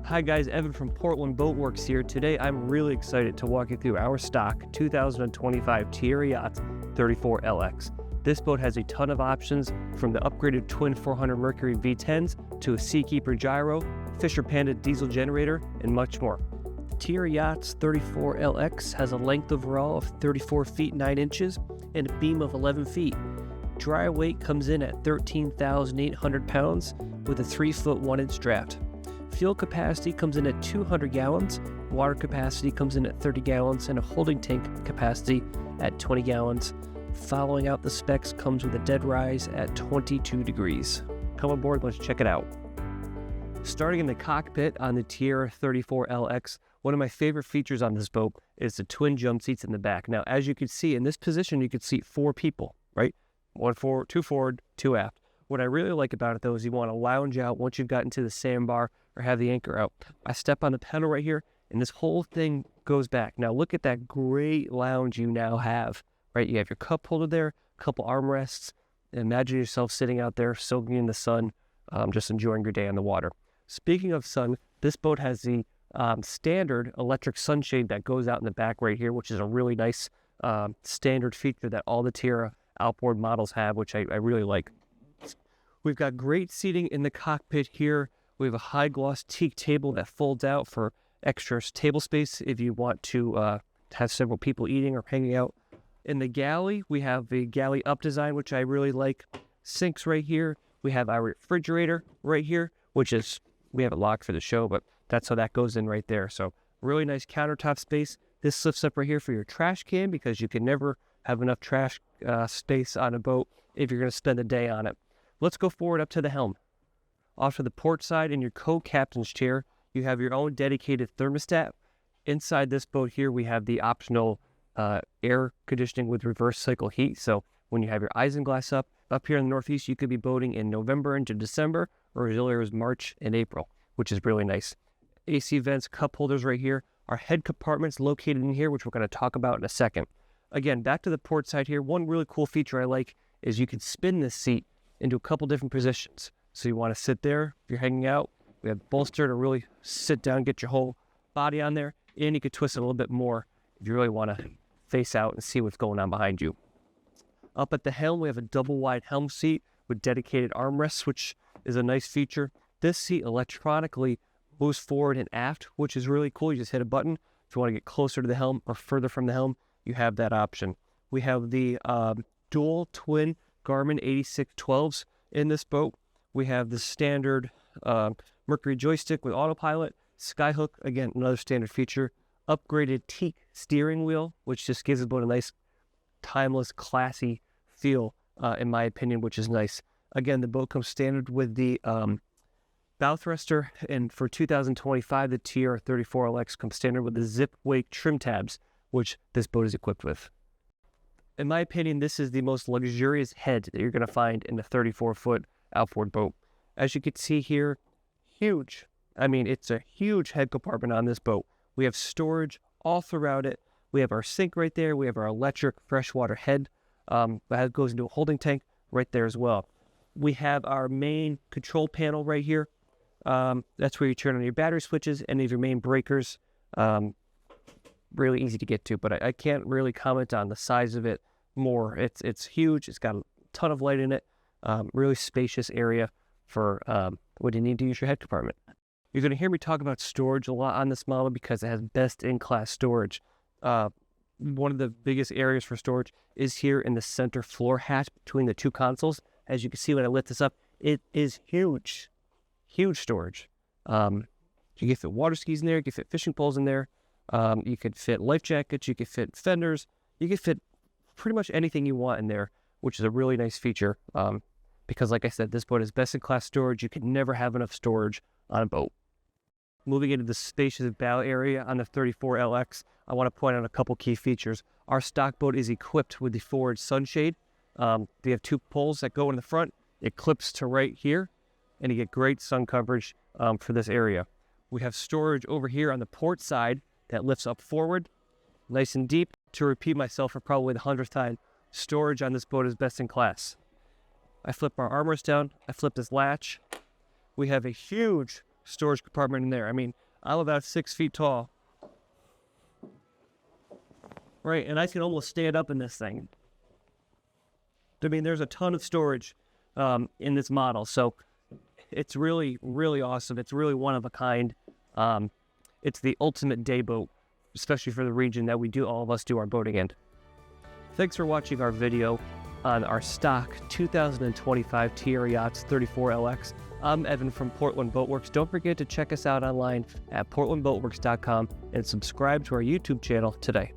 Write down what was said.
Hi guys, Evan from Portland Boatworks here. Today I'm really excited to walk you through our stock 2025 Tiara Yachts 34LX. This boat has a ton of options, from the upgraded twin 400 Mercury V10s to a Seakeeper gyro, Fisher Panda diesel generator, and much more. The Tiara Yachts 34LX has a length overall of 34 feet 9 inches and a beam of 11 feet. Dry weight comes in at 13,800 pounds with a 3-foot 1-inch draft. Fuel capacity comes in at 200 gallons, water capacity comes in at 30 gallons, and a holding tank capacity at 20 gallons. Following out the specs comes with a dead rise at 22 degrees. Come aboard, let's check it out. Starting in the cockpit on the Tiara 34LX, one of my favorite features on this boat is the twin jump seats in the back. Now, as you can see, in this position, you could seat 4 people, right? 2 forward, 2 aft. What I really like about it, though, is you want to lounge out once you've gotten to the sandbar or have the anchor out. I step on the pedal right here, and this whole thing goes back. Now, look at that great lounge you now have, right? You have your cup holder there, a couple armrests. Imagine yourself sitting out there soaking in the sun, just enjoying your day on the water. Speaking of sun, this boat has the standard electric sunshade that goes out in the back right here, which is a really nice standard feature that all the Tiara Outboard models have, which I really like. We've got great seating in the cockpit here. We have a high gloss teak table that folds out for extra table space if you want to have several people eating or hanging out. In the galley, we have the galley up design, which I really like. Sinks right here. We have our refrigerator right here, which is, we have it locked for the show, but that's how that goes in right there. So really nice countertop space. This lifts up right here for your trash can, because you can never have enough trash space on a boat if you're going to spend a day on it. Let's go forward up to the helm. Off to the port side, in your co-captain's chair, you have your own dedicated thermostat. Inside this boat here, we have the optional air conditioning with reverse cycle heat. So when you have your isinglass up here in the Northeast, you could be boating in November into December, or as early as March and April, which is really nice. AC vents, cup holders right here. Our head compartment's located in here, which we're going to talk about in a second. Again, back to the port side here. One really cool feature I like is you can spin this seat into a couple different positions. So you want to sit there if you're hanging out. We have bolster to really sit down, get your whole body on there, and you could twist it a little bit more if you really want to face out and see what's going on behind you. Up at the helm, we have a double wide helm seat with dedicated armrests, which is a nice feature. This seat electronically moves forward and aft, which is really cool. You just hit a button. If you want to get closer to the helm or further from the helm, you have that option. We have the dual twin Garmin 8612s in this boat. We have the standard Mercury joystick with autopilot, skyhook, again, another standard feature, upgraded teak steering wheel, which just gives the boat a nice, timeless, classy feel, in my opinion, which is nice. Again, the boat comes standard with the bow thruster, and for 2025, the Tiara 34LX comes standard with the zip wake trim tabs, which this boat is equipped with. In my opinion, this is the most luxurious head that you're going to find in a 34-foot outboard boat. As you can see here, huge. I mean, it's a huge head compartment on this boat. We have storage all throughout it. We have our sink right there. We have our electric freshwater head that goes into a holding tank right there as well. We have our main control panel right here. That's where you turn on your battery switches, any of your main breakers. Really easy to get to, but I can't really comment on the size of it more. It's huge. It's got a ton of light in it. Really spacious area for when you need to use your head compartment. You're going to hear me talk about storage a lot on this model because it has best-in-class storage. One of the biggest areas for storage is here in the center floor hatch between the 2 consoles. As you can see when I lift this up, it is huge. Huge storage. You can fit water skis in there. You can fit fishing poles in there. You could fit life jackets, you could fit fenders, you could fit pretty much anything you want in there, which is a really nice feature, because like I said, this boat is best-in-class storage. You can never have enough storage on a boat. Moving into the spacious bow area on the 34LX, I want to point out a couple key features. Our stock boat is equipped with the forward sunshade. We have 2 poles that go in the front. It clips to right here, and you get great sun coverage for this area. We have storage over here on the port side that lifts up forward, nice and deep. To repeat myself for probably the 100th time, storage on this boat is best in class. I flip our armrest down, I flip this latch. We have a huge storage compartment in there. I mean, I'm about 6 feet tall. Right, and I can almost stand up in this thing. I mean, there's a ton of storage in this model, so it's really, really awesome. It's really one of a kind. It's the ultimate day boat, especially for the region that all of us do our boating in. Thanks for watching our video on our stock 2025 Tiara Yachts 34LX. I'm Evan from Portland Boatworks. Don't forget to check us out online at portlandboatworks.com and subscribe to our YouTube channel today.